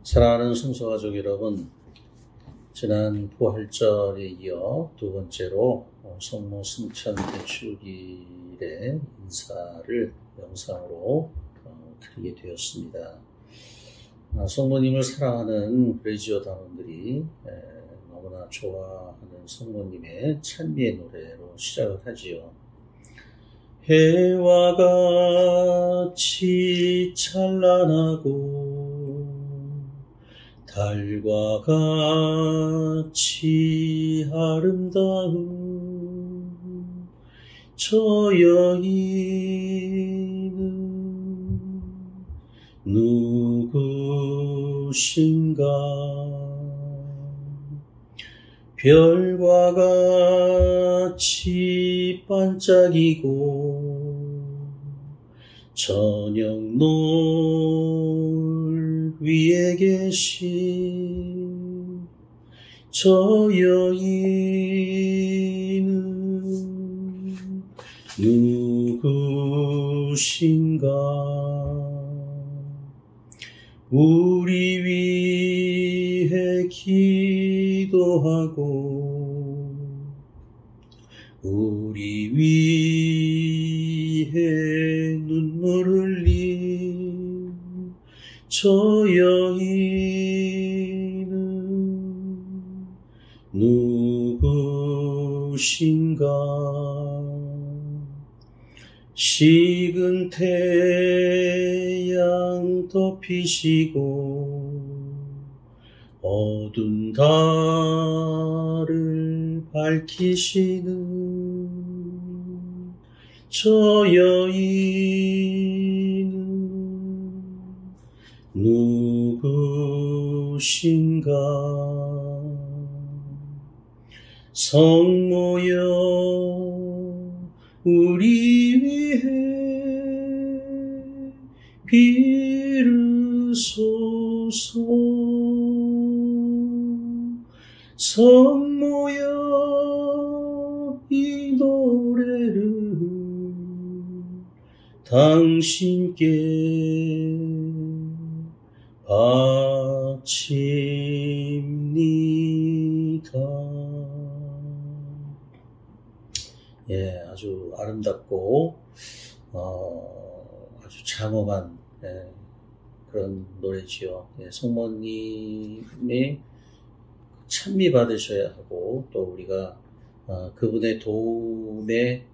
사랑하는 성서가족 여러분, 지난 부활절에 이어 두 번째로 성모 승천 대축일의 인사를 영상으로 드리게 되었습니다. 성모님을 사랑하는 레지오 단원들이 너무나 좋아하는 성모님의 찬미의 노래로 시작을 하지요. 해와 같이 찬란하고 달과 같이 아름다운 저 여인은 누구신가? 별과 같이 반짝이고 저녁 노을 위에 계신 저 여인은 누구신가? 우리 위해 기도하고 우리 위해 눈물 흘린 저 여인은 누구신가? 식은 태양 덮이시고 어두운 달을 밝히시는 저 여인은 누구신가? 성모여 우리 위해 비르소서. 성모여 이 노래를 당신께 바칩니다. 아주 아름답고 아주 장엄한 그런 노래지요. 성모님의 찬미 받으셔야 하고 또 우리가 그분의 도움에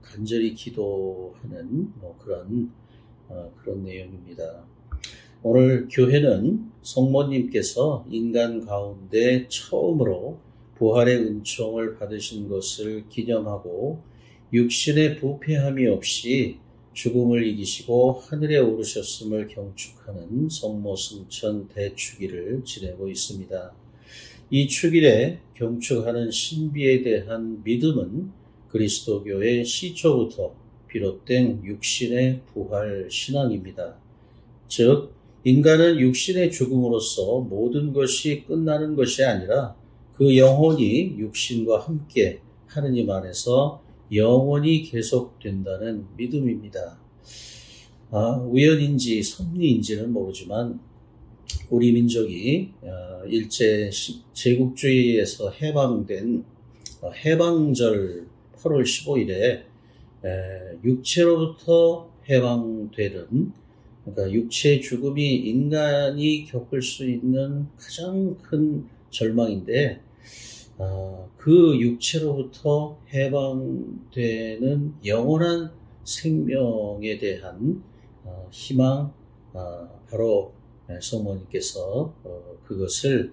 간절히 기도하는 그런 내용입니다. 오늘 교회는 성모님께서 인간 가운데 처음으로 부활의 은총을 받으신 것을 기념하고 육신의 부패함이 없이 죽음을 이기시고 하늘에 오르셨음을 경축하는 성모 승천 대축일을 지내고 있습니다. 이 축일에 경축하는 신비에 대한 믿음은 그리스도교의 시초부터 비롯된 육신의 부활 신앙입니다. 즉, 인간은 육신의 죽음으로써 모든 것이 끝나는 것이 아니라 그 영혼이 육신과 함께 하느님 안에서 영원히 계속된다는 믿음입니다. 우연인지 섭리인지는 모르지만 우리 민족이 일제 제국주의에서 해방된 해방절 8월 15일에 육체로부터 해방되는, 그러니까 육체의 죽음이 인간이 겪을 수 있는 가장 큰 절망인데 그 육체로부터 해방되는 영원한 생명에 대한 희망, 바로 성모님께서 그것을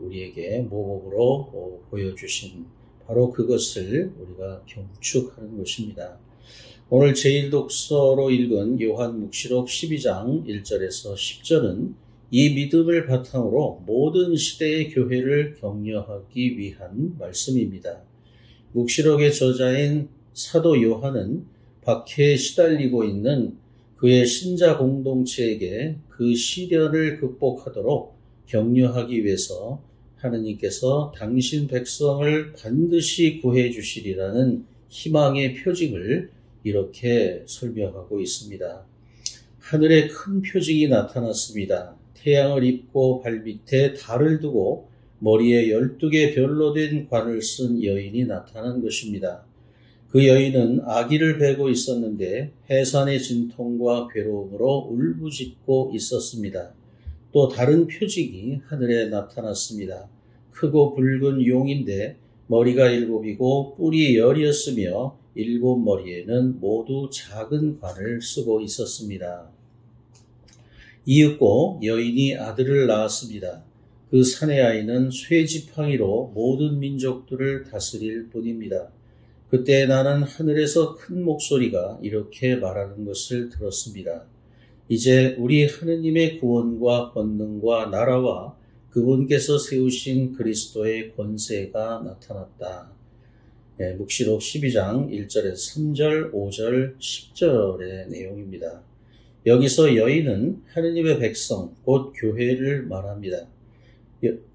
우리에게 모범으로 보여주신 바로 그것을 우리가 경축하는 것입니다. 오늘 제1독서로 읽은 요한묵시록 12장 1절에서 10절은 이 믿음을 바탕으로 모든 시대의 교회를 격려하기 위한 말씀입니다. 묵시록의 저자인 사도 요한은 박해에 시달리고 있는 그의 신자 공동체에게 그 시련을 극복하도록 격려하기 위해서 하느님께서 당신 백성을 반드시 구해 주시리라는 희망의 표징을 이렇게 설명하고 있습니다. 하늘에 큰 표징이 나타났습니다. 태양을 입고 발밑에 달을 두고 머리에 12개 별로 된 관을 쓴 여인이 나타난 것입니다. 그 여인은 아기를 베고 있었는데 해산의 진통과 괴로움으로 울부짖고 있었습니다. 또 다른 표징이 하늘에 나타났습니다. 크고 붉은 용인데 머리가 7이고 뿔이 10이었으며 7머리에는 모두 작은 관을 쓰고 있었습니다. 이윽고 여인이 아들을 낳았습니다. 그 사내 아이는 쇠지팡이로 모든 민족들을 다스릴 뿐입니다. 그때 나는 하늘에서 큰 목소리가 이렇게 말하는 것을 들었습니다. 이제 우리 하느님의 구원과 권능과 나라와 그분께서 세우신 그리스도의 권세가 나타났다. 묵시록 12장 1절에서 3절, 5절, 10절의 내용입니다. 여기서 여인은 하느님의 백성, 곧 교회를 말합니다.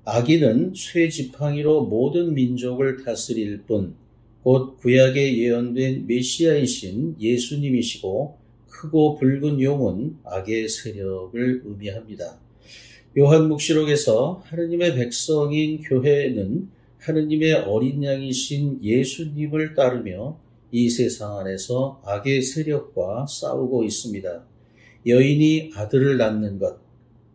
아기는 쇠지팡이로 모든 민족을 다스릴 뿐, 곧 구약에 예언된 메시아이신 예수님이시고 크고 붉은 용은 악의 세력을 의미합니다. 요한묵시록에서 하느님의 백성인 교회는 하느님의 어린 양이신 예수님을 따르며 이 세상 안에서 악의 세력과 싸우고 있습니다. 여인이 아들을 낳는 것,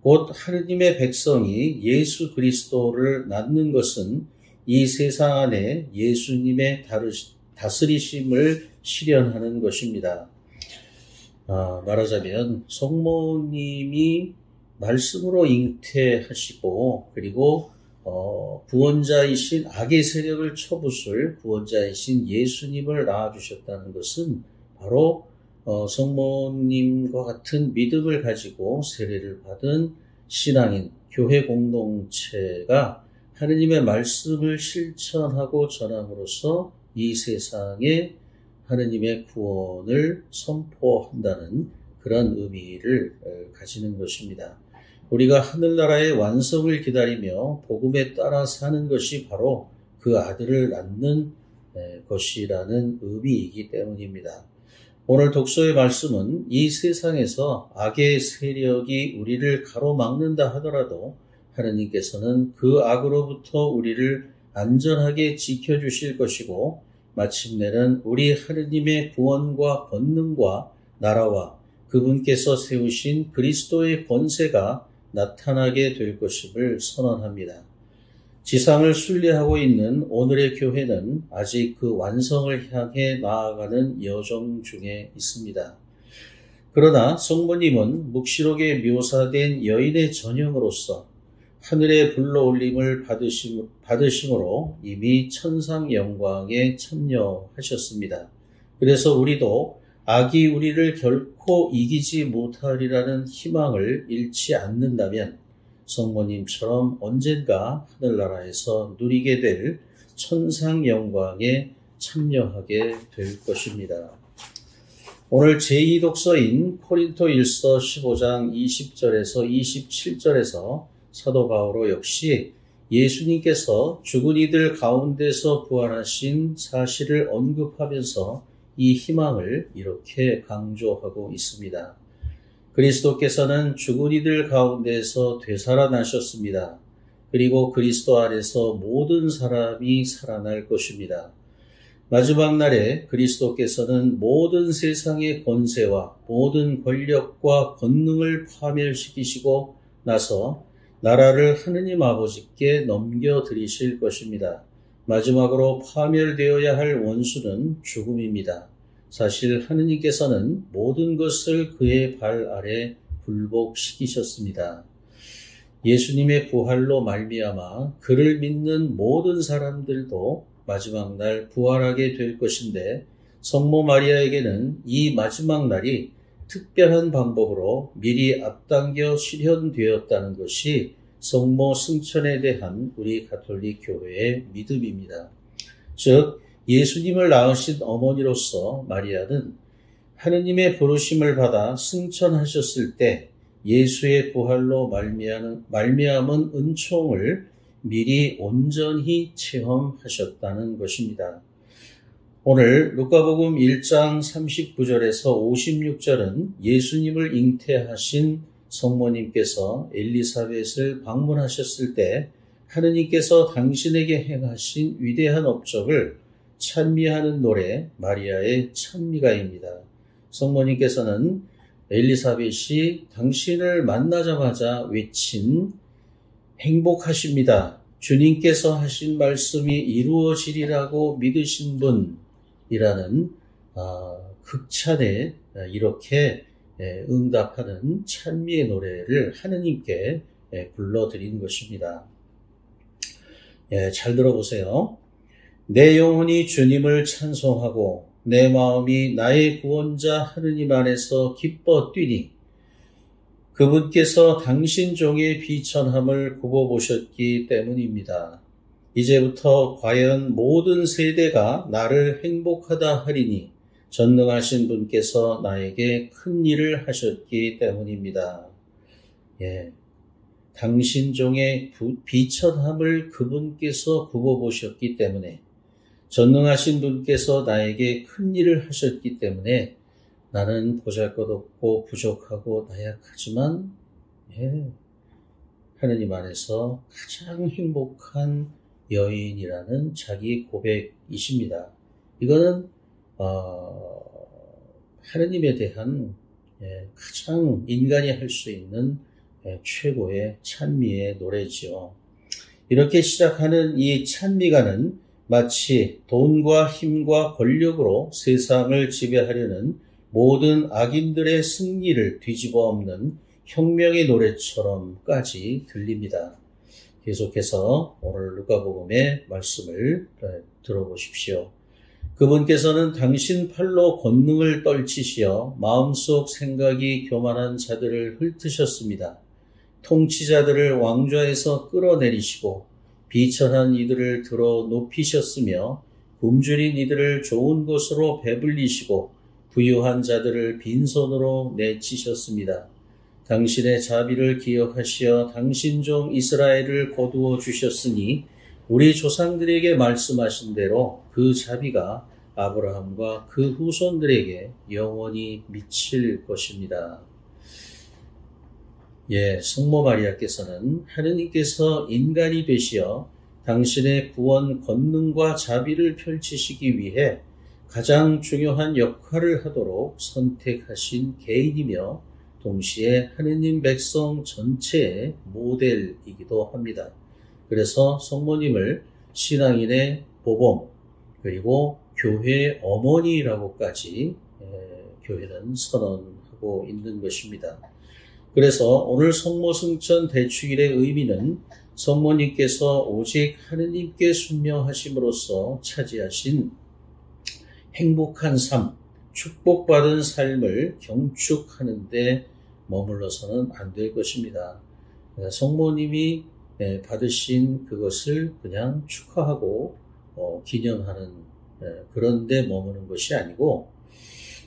곧 하느님의 백성이 예수 그리스도를 낳는 것은 이 세상 안에 예수님의 다스리심을 실현하는 것입니다. 말하자면 성모님이 말씀으로 잉태하시고 그리고 구원자이신 악의 세력을 쳐부술 구원자이신 예수님을 낳아주셨다는 것은 바로 성모님과 같은 믿음을 가지고 세례를 받은 신앙인 교회 공동체가 하느님의 말씀을 실천하고 전함으로써 이 세상에 하느님의 구원을 선포한다는 그런 의미를 가지는 것입니다. 우리가 하늘나라의 완성을 기다리며 복음에 따라 사는 것이 바로 그 아들을 낳는 것이라는 의미이기 때문입니다. 오늘 독서의 말씀은 이 세상에서 악의 세력이 우리를 가로막는다 하더라도 하느님께서는 그 악으로부터 우리를 안전하게 지켜주실 것이고 마침내는 우리 하느님의 구원과 권능과 나라와 그분께서 세우신 그리스도의 권세가 나타나게 될 것임을 선언합니다. 지상을 순례하고 있는 오늘의 교회는 아직 그 완성을 향해 나아가는 여정 중에 있습니다. 그러나 성모님은 묵시록에 묘사된 여인의 전형으로서 하늘의 불러올림을 받으심으로 이미 천상 영광에 참여하셨습니다. 그래서 우리도 악이 우리를 결코 이기지 못하리라는 희망을 잃지 않는다면 성모님처럼 언젠가 하늘나라에서 누리게 될 천상 영광에 참여하게 될 것입니다. 오늘 제2독서인 코린토일서 15장 20절에서 27절에서 사도 바오로 역시 예수님께서 죽은 이들 가운데서 부활하신 사실을 언급하면서 이 희망을 이렇게 강조하고 있습니다. 그리스도께서는 죽은 이들 가운데서 되살아나셨습니다. 그리고 그리스도 안에서 모든 사람이 살아날 것입니다. 마지막 날에 그리스도께서는 모든 세상의 권세와 모든 권력과 권능을 파멸시키시고 나서 나라를 하느님 아버지께 넘겨드리실 것입니다. 마지막으로 파멸되어야 할 원수는 죽음입니다. 사실 하느님께서는 모든 것을 그의 발 아래 굴복시키셨습니다. 예수님의 부활로 말미암아 그를 믿는 모든 사람들도 마지막 날 부활하게 될 것인데 성모 마리아에게는 이 마지막 날이 특별한 방법으로 미리 앞당겨 실현되었다는 것이 성모 승천에 대한 우리 가톨릭 교회의 믿음입니다. 즉 예수님을 낳으신 어머니로서 마리아는 하느님의 부르심을 받아 승천하셨을 때 예수의 부활로 말미암은 은총을 미리 온전히 체험하셨다는 것입니다. 오늘 루카복음 1장 39절에서 56절은 예수님을 잉태하신 성모님께서 엘리사벳을 방문하셨을 때 하느님께서 당신에게 행하신 위대한 업적을 찬미하는 노래 마리아의 찬미가입니다. 성모님께서는 엘리사벳이 당신을 만나자마자 외친 행복하십니다. 주님께서 하신 말씀이 이루어지리라고 믿으신 분이라는 극찬에 이렇게 응답하는 찬미의 노래를 하느님께 불러드린 것입니다. 잘 들어보세요. 내 영혼이 주님을 찬송하고 내 마음이 나의 구원자 하느님 안에서 기뻐 뛰니 그분께서 당신 종의 비천함을 굽어보셨기 때문입니다. 이제부터 과연 모든 세대가 나를 행복하다 하리니 전능하신 분께서 나에게 큰 일을 하셨기 때문입니다. 당신 종의 비천함을 그분께서 굽어보셨기 때문에 전능하신 분께서 나에게 큰 일을 하셨기 때문에 나는 보잘것없고 부족하고 나약하지만 하느님 안에서 가장 행복한 여인이라는 자기 고백이십니다. 이거는 하느님에 대한 가장 인간이 할 수 있는 최고의 찬미의 노래지요. 이렇게 시작하는 이 찬미가는 마치 돈과 힘과 권력으로 세상을 지배하려는 모든 악인들의 승리를 뒤집어 엎는 혁명의 노래처럼까지 들립니다. 계속해서 오늘 누가복음의 말씀을 들어보십시오. 그분께서는 당신 팔로 권능을 떨치시어 마음속 생각이 교만한 자들을 훑으셨습니다. 통치자들을 왕좌에서 끌어내리시고 비천한 이들을 들어 높이셨으며 굶주린 이들을 좋은 곳으로 배불리시고 부유한 자들을 빈손으로 내치셨습니다. 당신의 자비를 기억하시어 당신 종 이스라엘을 거두어 주셨으니 우리 조상들에게 말씀하신 대로 그 자비가 아브라함과 그 후손들에게 영원히 미칠 것입니다. 성모 마리아께서는 하느님께서 인간이 되시어 당신의 구원 권능과 자비를 펼치시기 위해 가장 중요한 역할을 하도록 선택하신 개인이며 동시에 하느님 백성 전체의 모델이기도 합니다. 그래서 성모님을 신앙인의 보범 그리고 교회의 어머니라고까지 교회는 선언하고 있는 것입니다. 그래서 오늘 성모승천 대축일의 의미는 성모님께서 오직 하느님께 순명하심으로써 차지하신 행복한 삶, 축복받은 삶을 경축하는 데 머물러서는 안 될 것입니다. 성모님이 받으신 그것을 그냥 축하하고 기념하는 그런 데 머무는 것이 아니고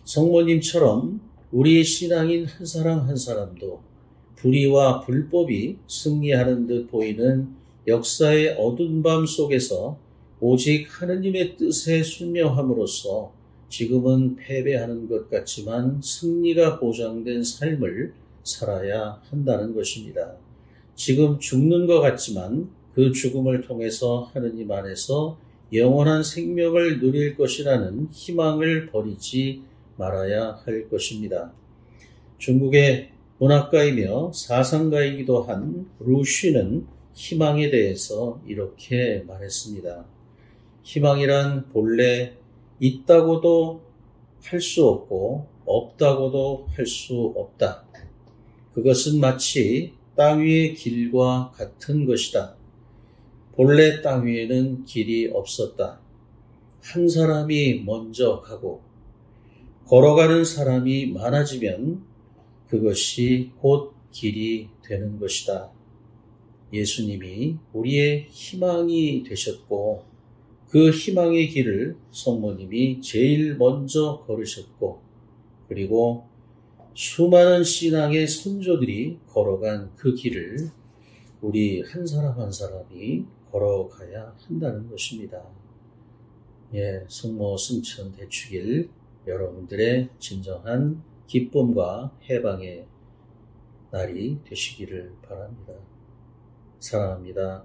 성모님처럼 우리 신앙인 한 사람 한 사람도 불의와 불법이 승리하는 듯 보이는 역사의 어두운 밤 속에서 오직 하느님의 뜻에 순명함으로써 지금은 패배하는 것 같지만 승리가 보장된 삶을 살아야 한다는 것입니다. 지금 죽는 것 같지만 그 죽음을 통해서 하느님 안에서 영원한 생명을 누릴 것이라는 희망을 버리지 말아야 할 것입니다. 중국의 문학가이며 사상가이기도 한 루쉬는 희망에 대해서 이렇게 말했습니다. 희망이란 본래 있다고도 할 수 없고 없다고도 할 수 없다. 그것은 마치 땅 위의 길과 같은 것이다. 본래 땅 위에는 길이 없었다. 한 사람이 먼저 가고 걸어가는 사람이 많아지면 그것이 곧 길이 되는 것이다. 예수님이 우리의 희망이 되셨고 그 희망의 길을 성모님이 제일 먼저 걸으셨고 그리고 수많은 신앙의 선조들이 걸어간 그 길을 우리 한 사람 한 사람이 걸어가야 한다는 것입니다. 성모 승천 대축일 여러분들의 진정한 기쁨과 해방의 날이 되시기를 바랍니다. 사랑합니다.